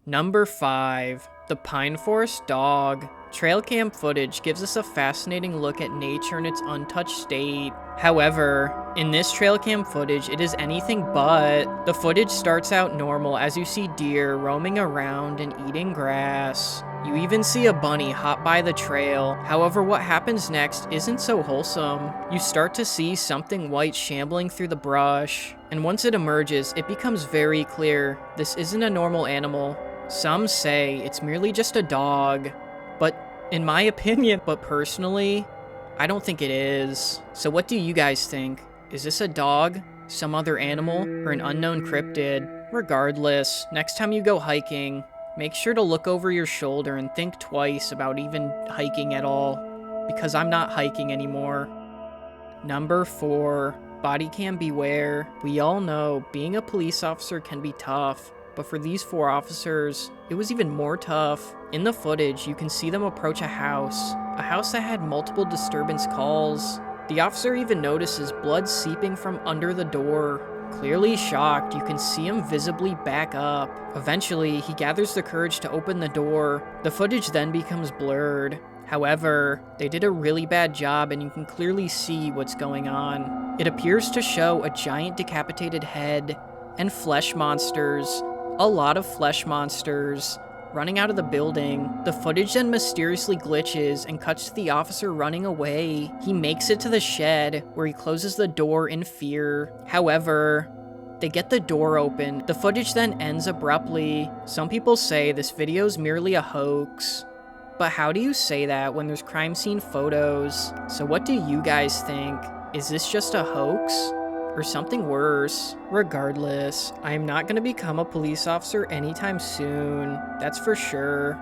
Number 5. The Pine Forest Dog. Trail cam footage gives us a fascinating look at nature in its untouched state. However, in this trail cam footage, it is anything but. The footage starts out normal as you see deer roaming around and eating grass. You even see a bunny hop by the trail. However, what happens next isn't so wholesome. You start to see something white shambling through the brush, and once it emerges, it becomes very clear this isn't a normal animal. Some say it's merely just a dog, but in my opinion, but personally, I don't think it is. So what do you guys think? Is this a dog, some other animal, or an unknown cryptid? Regardless, next time you go hiking, make sure to look over your shoulder and think twice about even hiking at all, because I'm not hiking anymore. Number 4, body cam beware. We all know being a police officer can be tough, but for these 4 officers, it was even more tough. In the footage, you can see them approach a house that had multiple disturbance calls. The officer even notices blood seeping from under the door. Clearly shocked, you can see him visibly back up. Eventually, he gathers the courage to open the door. The footage then becomes blurred. However, they did a really bad job and you can clearly see what's going on. It appears to show a giant decapitated head and flesh monsters. A lot of flesh monsters running out of the building. The footage then mysteriously glitches and cuts to the officer running away. He makes it to the shed where he closes the door in fear. However, they get the door open. The footage then ends abruptly. Some people say this video is merely a hoax. But how do you say that when there's crime scene photos? So what do you guys think? Is this just a hoax? Or something worse? Regardless, I am not going to become a police officer anytime soon, that's for sure.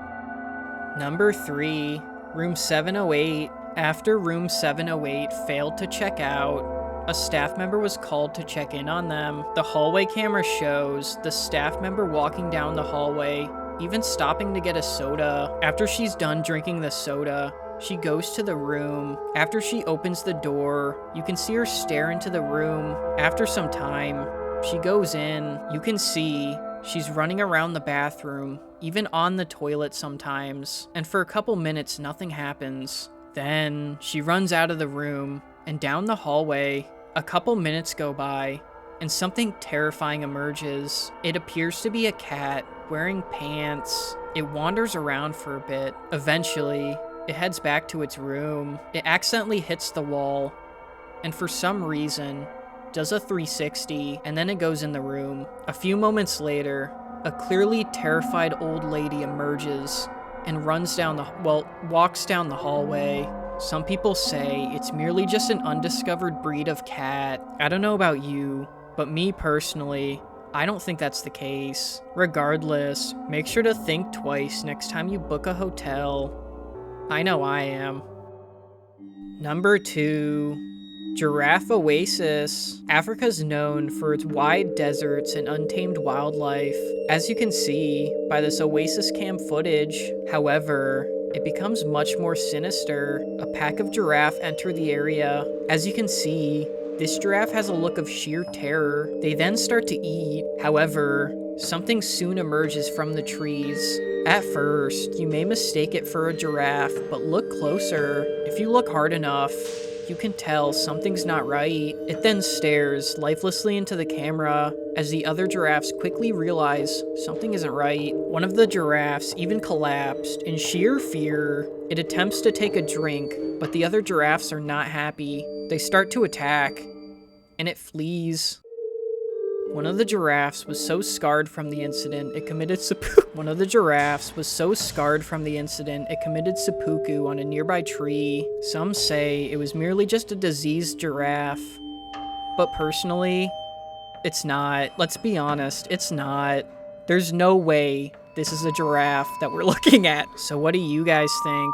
Number 3, room 708. After room 708 failed to check out, a staff member was called to check in on them. The hallway camera shows the staff member walking down the hallway, even stopping to get a soda. After she's done drinking the soda, she goes to the room. After she opens the door, you can see her stare into the room. After some time, she goes in. You can see she's running around the bathroom, even on the toilet sometimes. And for a couple minutes, nothing happens. Then she runs out of the room and down the hallway. A couple minutes go by and something terrifying emerges. It appears to be a cat wearing pants. It wanders around for a bit. Eventually, it heads back to its room. It accidentally hits the wall, and for some reason, does a 360, and then it goes in the room. A few moments later, a clearly terrified old lady emerges and walks down the hallway. Some people say it's merely just an undiscovered breed of cat. I don't know about you, but me personally, I don't think that's the case. Regardless, make sure to think twice next time you book a hotel. I know I am. Number 2, Giraffe Oasis. Africa's known for its wide deserts and untamed wildlife, as you can see by this Oasis cam footage. However, it becomes much more sinister. A pack of giraffe enter the area. As you can see, this giraffe has a look of sheer terror. They then start to eat. However, something soon emerges from the trees. At first, you may mistake it for a giraffe, but look closer. If you look hard enough, you can tell something's not right. It then stares lifelessly into the camera as the other giraffes quickly realize something isn't right. One of the giraffes even collapsed. In sheer fear, it attempts to take a drink, but the other giraffes are not happy. They start to attack, and it flees. One of the giraffes was so scarred from the incident, it committed seppuku on a nearby tree. Some say it was merely just a diseased giraffe. But personally, it's not. Let's be honest, it's not. There's no way this is a giraffe that we're looking at. So what do you guys think?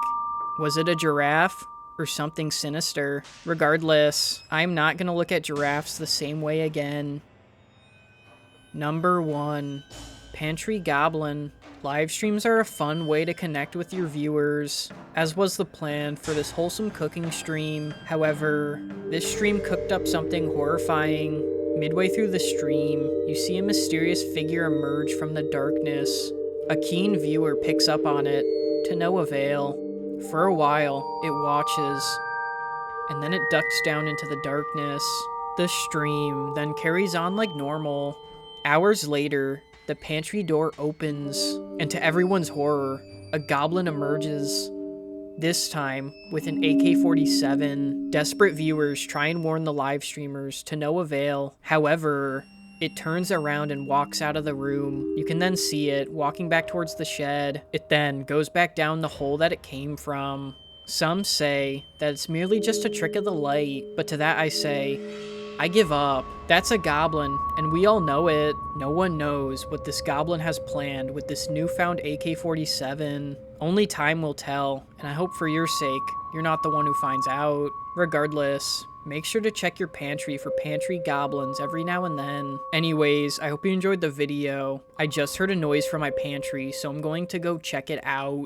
Was it a giraffe or something sinister? Regardless, I'm not gonna look at giraffes the same way again. Number 1, Pantry Goblin. Live streams are a fun way to connect with your viewers, as was the plan for this wholesome cooking stream. However, this stream cooked up something horrifying. Midway through the stream, you see a mysterious figure emerge from the darkness. A keen viewer picks up on it, to no avail. For a while, it watches, and then it ducks down into the darkness. The stream then carries on like normal. Hours later, the pantry door opens, and to everyone's horror, a goblin emerges. This time, with an AK-47, desperate viewers try and warn the live streamers, to no avail. However, it turns around and walks out of the room. You can then see it walking back towards the shed. It then goes back down the hole that it came from. Some say that it's merely just a trick of the light, but to that I say, I give up. That's a goblin, and we all know it. No one knows what this goblin has planned with this newfound AK-47. Only time will tell, and I hope for your sake, you're not the one who finds out. Regardless, make sure to check your pantry for pantry goblins every now and then. Anyways, I hope you enjoyed the video. I just heard a noise from my pantry, so I'm going to go check it out.